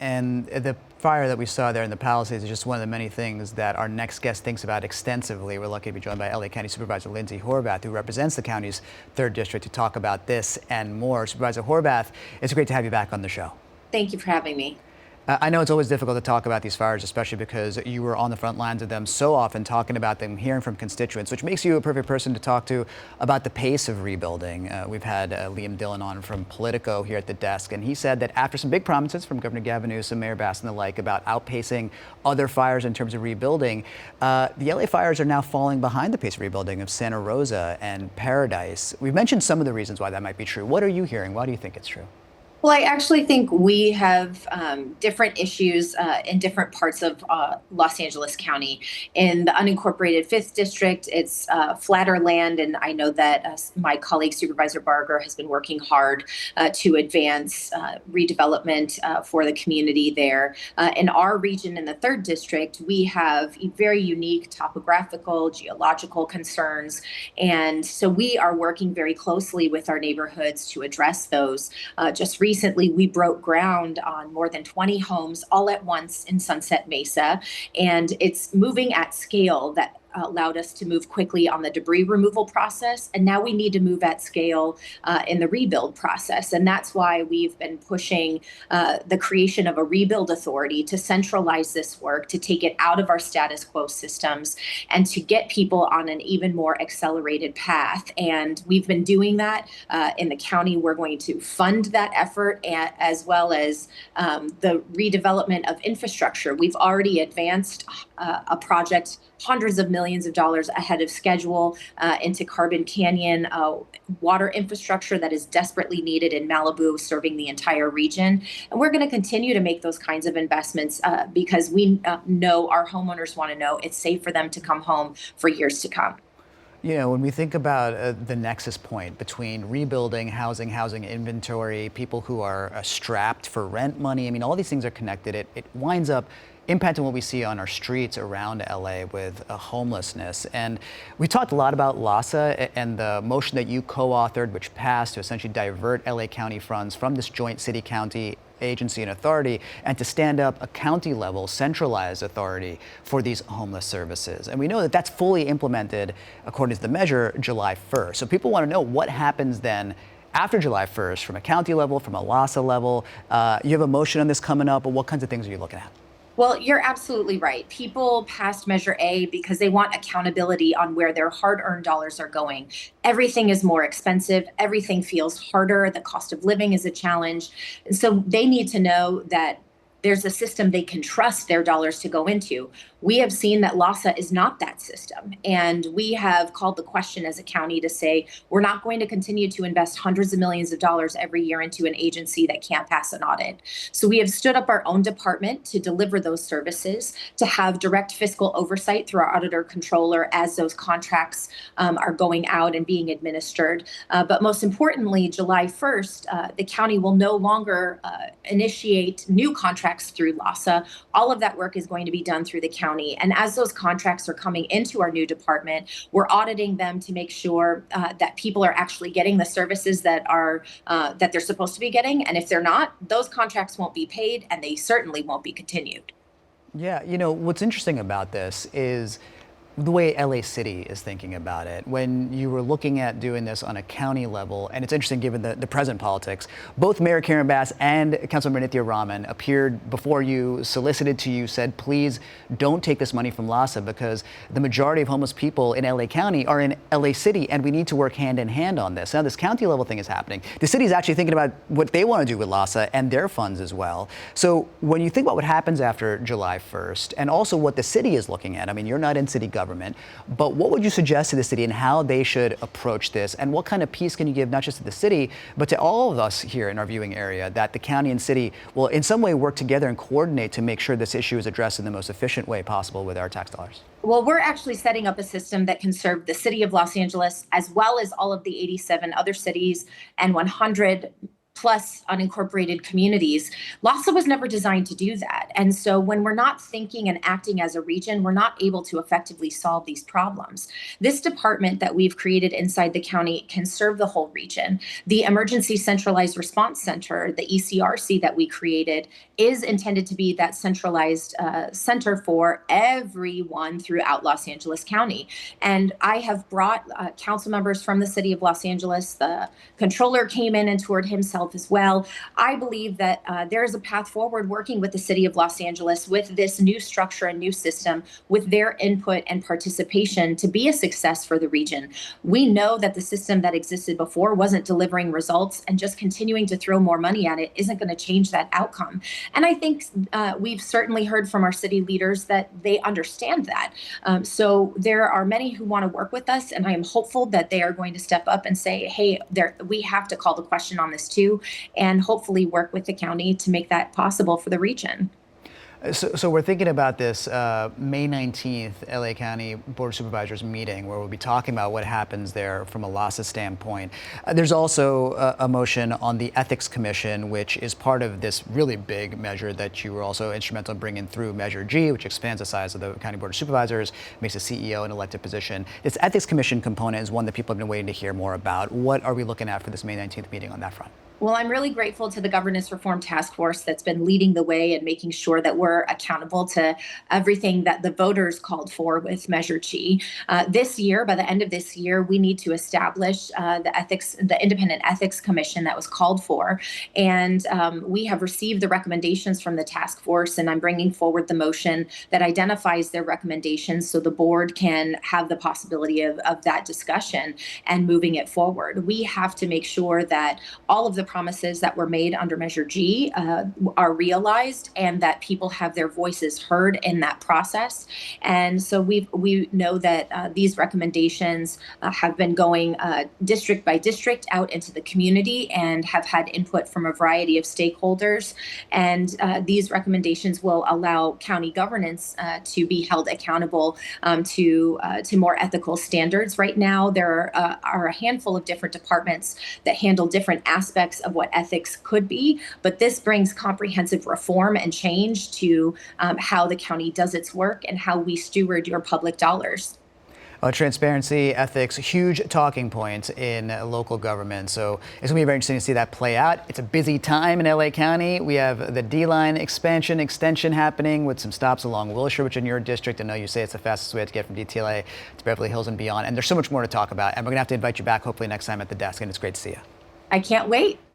And the fire that we saw there in the Palisades is just one of the many things that our next guest thinks about extensively. We're lucky to be joined by LA County Supervisor Horvath, who represents the county's 3rd District, to talk about this and more. Supervisor Horvath, it's great to have you back on the show. Thank you for having me. I know it's always difficult to talk about these fires, especially because you were on the front lines of them so often, talking about them, hearing from constituents, which makes you a perfect person to talk to about the pace of rebuilding. We've had Liam Dillon on from Politico here at the desk, and he said that after some big promises from Governor Gavin Newsom, Mayor Bass, and the like about outpacing other fires in terms of rebuilding, the LA fires are now falling behind the pace of rebuilding of Santa Rosa and Paradise. We've mentioned some of the reasons why that might be true. What are you hearing? Why do you think it's true? Well, I actually think we have different issues in different parts of Los Angeles County. In the unincorporated 5th District, it's flatter land, and I know that my colleague Supervisor Barger has been working hard to advance redevelopment for the community there. In our region, in the 3rd District, we have very unique topographical, geological concerns, and so we are working very closely with our neighborhoods to address those. Just recently, we broke ground on more than 20 homes all at once in Sunset Mesa, and it's moving at scale that allowed us to move quickly on the debris removal process. And now we need to move at scale in the rebuild process. And that's why we've been pushing the creation of a rebuild authority to centralize this work, to take it out of our status quo systems, and to get people on an even more accelerated path. And we've been doing that in the county. We're going to fund that effort, as well as the redevelopment of infrastructure. We've already advanced a project hundreds of millions of dollars ahead of schedule into Carbon Canyon, water infrastructure that is desperately needed in Malibu, serving the entire region. And we're going to continue to make those kinds of investments because we know our homeowners want to know it's safe for them to come home for years to come. You know, when we think about the nexus point between rebuilding, housing inventory, people who are strapped for rent money, I mean, all these things are connected. It winds up impacting what we see on our streets around LA with homelessness. And we talked a lot about LAHSA and the motion that you co-authored, which passed to essentially divert LA County funds from this joint city-county agency and authority, and to stand up a county level centralized authority for these homeless services. And we know that that's fully implemented, according to the measure, July 1st. So people want to know what happens then after July 1st from a county level, from a LAHSA level. You have a motion on this coming up, but what kinds of things are you looking at? Well, you're absolutely right. People passed Measure A because they want accountability on where their hard-earned dollars are going. Everything is more expensive. Everything feels harder. The cost of living is a challenge. And so they need to know that there's a system they can trust their dollars to go into. We have seen that LAHSA is not that system. And we have called the question as a county to say, we're not going to continue to invest hundreds of millions of dollars every year into an agency that can't pass an audit. So we have stood up our own department to deliver those services, to have direct fiscal oversight through our auditor controller as those contracts are going out and being administered. But most importantly, July 1st, the county will no longer initiate new contracts through LAHSA. All of that work is going to be done through the county. And as those contracts are coming into our new department, we're auditing them to make sure that people are actually getting the services that they're supposed to be getting. And if they're not, those contracts won't be paid, and they certainly won't be continued. Yeah, you know, what's interesting about this is the way LA City is thinking about it. When you were looking at doing this on a county level, and it's interesting given the present politics, both Mayor Karen Bass and Councilmember Nithya Raman appeared before you, solicited to you, said, please don't take this money from LAHSA because the majority of homeless people in LA County are in LA City, and we need to work hand in hand on this. Now this county level thing is happening. The city is actually thinking about what they want to do with LAHSA and their funds as well. So when you think about what happens after July 1st, and also what the city is looking at, I mean, you're not in city government, but what would you suggest to the city and how they should approach this? And what kind of piece can you give not just to the city, but to all of us here in our viewing area, that the county and city will in some way work together and coordinate to make sure this issue is addressed in the most efficient way possible with our tax dollars? Well, we're actually setting up a system that can serve the city of Los Angeles as well as all of the 87 other cities and 100 plus unincorporated communities. LAHSA was never designed to do that. And so when we're not thinking and acting as a region, we're not able to effectively solve these problems. This department that we've created inside the county can serve the whole region. The Emergency Centralized Response Center, the ECRC that we created, is intended to be that centralized center for everyone throughout Los Angeles County. And I have brought council members from the city of Los Angeles. The controller came in and toured himself as well. I believe that there is a path forward working with the city of Los Angeles with this new structure and new system, with their input and participation to be a success for the region. We know that the system that existed before wasn't delivering results, and just continuing to throw more money at it isn't going to change that outcome. And I think we've certainly heard from our city leaders that they understand that. So there are many who want to work with us, and I am hopeful that they are going to step up and say, hey, we have to call the question on this too, and hopefully work with the county to make that possible for the region. So we're thinking about this May 19th LA County Board of Supervisors meeting, where we'll be talking about what happens there from a LAHSA standpoint. There's also a motion on the Ethics Commission, which is part of this really big measure that you were also instrumental in bringing through, Measure G, which expands the size of the County Board of Supervisors, makes the CEO an elected position. This Ethics Commission component is one that people have been waiting to hear more about. What are we looking at for this May 19th meeting on that front? Well, I'm really grateful to the Governance Reform Task Force that's been leading the way and making sure that we're accountable to everything that the voters called for with Measure G. This year, by the end of this year, we need to establish the Independent Ethics Commission that was called for. And we have received the recommendations from the task force, and I'm bringing forward the motion that identifies their recommendations so the board can have the possibility of that discussion and moving it forward. We have to make sure that all of the promises that were made under Measure G are realized, and that people have their voices heard in that process. And so we know that these recommendations have been going district by district out into the community and have had input from a variety of stakeholders. And these recommendations will allow county governance to be held accountable to more ethical standards. Right now, there are a handful of different departments that handle different aspects of what ethics could be, but this brings comprehensive reform and change to how the county does its work and how we steward your public dollars. Transparency, ethics, huge talking points in local government. So it's going to be very interesting to see that play out. It's a busy time in LA County. We have the D-line extension happening with some stops along Wilshire, which in your district, I know you say it's the fastest way to get from DTLA to Beverly Hills and beyond. And there's so much more to talk about. And we're going to have to invite you back hopefully next time at the desk. And it's great to see you. I can't wait.